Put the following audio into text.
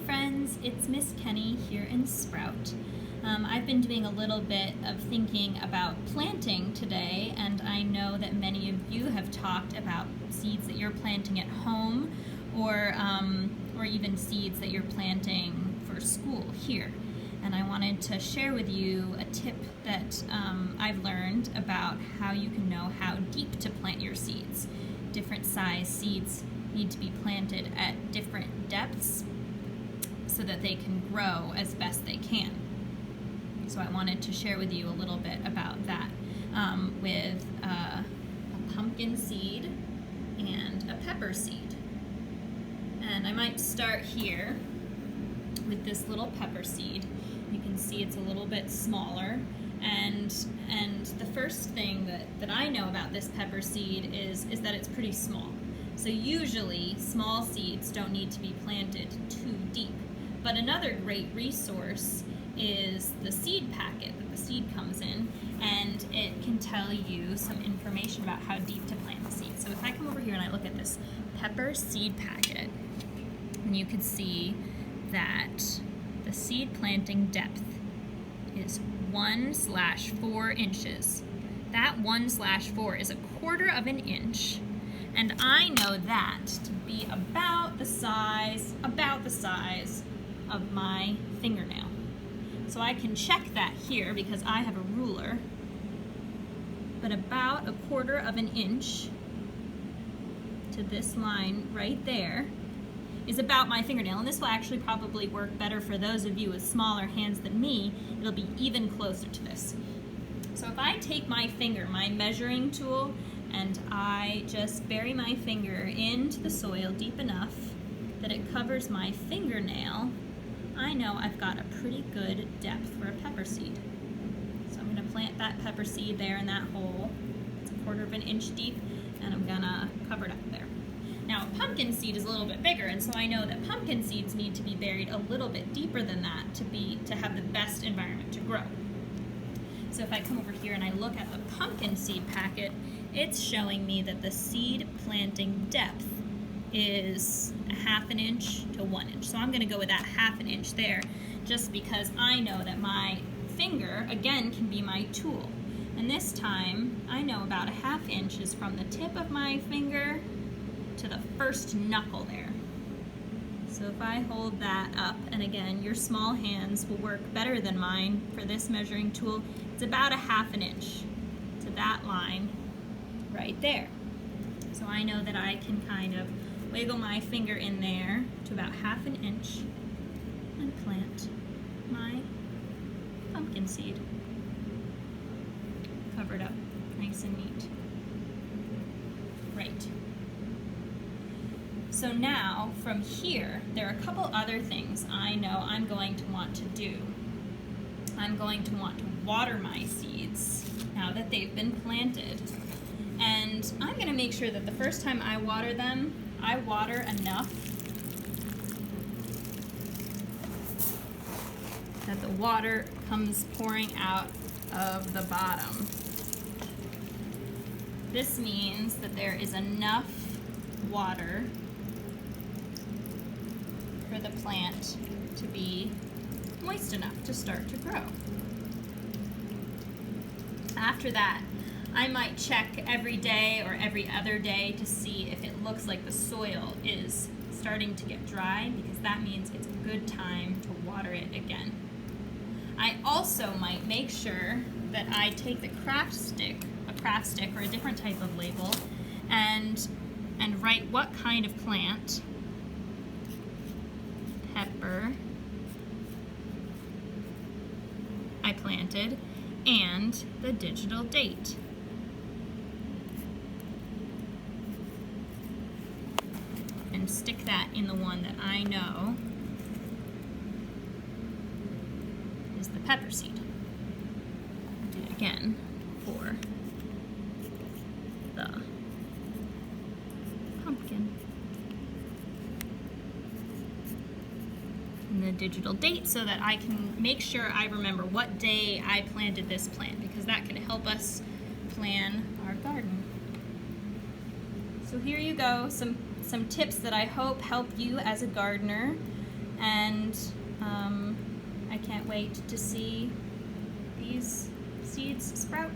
friends, it's Miss Kenney here in Sprout. I've been doing a little bit of thinking about planting today, and I know that many of you have talked about seeds that you're planting at home, or even seeds that you're planting for school here. And I wanted to share with you a tip that I've learned about how you can know how deep to plant your seeds. Different size seeds need to be planted at different depths so that they can grow as best they can. So I wanted to share with you a little bit about that with a pumpkin seed and a pepper seed. And I might start here with this little pepper seed. You can see it's a little bit smaller, and the first thing that I know about this pepper seed is that it's pretty small. So usually small seeds don't need to be planted too deep. But another great resource is the seed packet that the seed comes in, and it can tell you some information about how deep to plant the seed. So if I come over here and I look at this pepper seed packet, and you can see that the seed planting depth is 1/4 inches. That 1/4 is 1/4 of an inch. And I know that to be about the size of my fingernail. So I can check that here because I have a ruler. But about 1/4 of an inch to this line right there is about my fingernail. And this will actually probably work better for those of you with smaller hands than me. It'll be even closer to this. So if I take my finger, my measuring tool, and I just bury my finger into the soil deep enough that it covers my fingernail, I know I've got a pretty good depth for a pepper seed. So I'm going to plant that pepper seed there in that hole. It's 1/4 of an inch deep, and I'm going to cover it up there. Now a pumpkin seed is a little bit bigger, and so I know that pumpkin seeds need to be buried a little bit deeper than that to have the best environment to grow. So if I come over here and I look at the pumpkin seed packet, it's showing me that the seed planting depth is 1/2 inch to 1 inch. So I'm going to go with that 1/2 inch there, just because I know that my finger, again, can be my tool. And this time, I know about 1/2 inch is from the tip of my finger to the first knuckle there. So if I hold that up, and again, your small hands will work better than mine for this measuring tool, it's about 1/2 inch to that line right there. So I know that I can kind of wiggle my finger in there to about 1/2 inch and plant my pumpkin seed. Covered up nice and neat. Right. So now, from here, there are a couple other things I know I'm going to want to do. I'm going to want to water my seeds now that they've been planted. And I'm going to make sure that the first time I water them, I water enough that the water comes pouring out of the bottom. This means that there is enough water for the plant to be moist enough to start to grow. After that, I might check every day or every other day to see if it looks like the soil is starting to get dry, because that means it's a good time to water it again. I also might make sure that I take the craft stick or a different type of label and write what kind of plant, pepper, I planted, and the digital date. And stick that in the one that I know is the pepper seed. I'll do it again for the pumpkin. And the digital date, so that I can make sure I remember what day I planted this plant, because that can help us plan our garden. So here you go, some tips that I hope help you as a gardener and I can't wait to see these seeds sprout.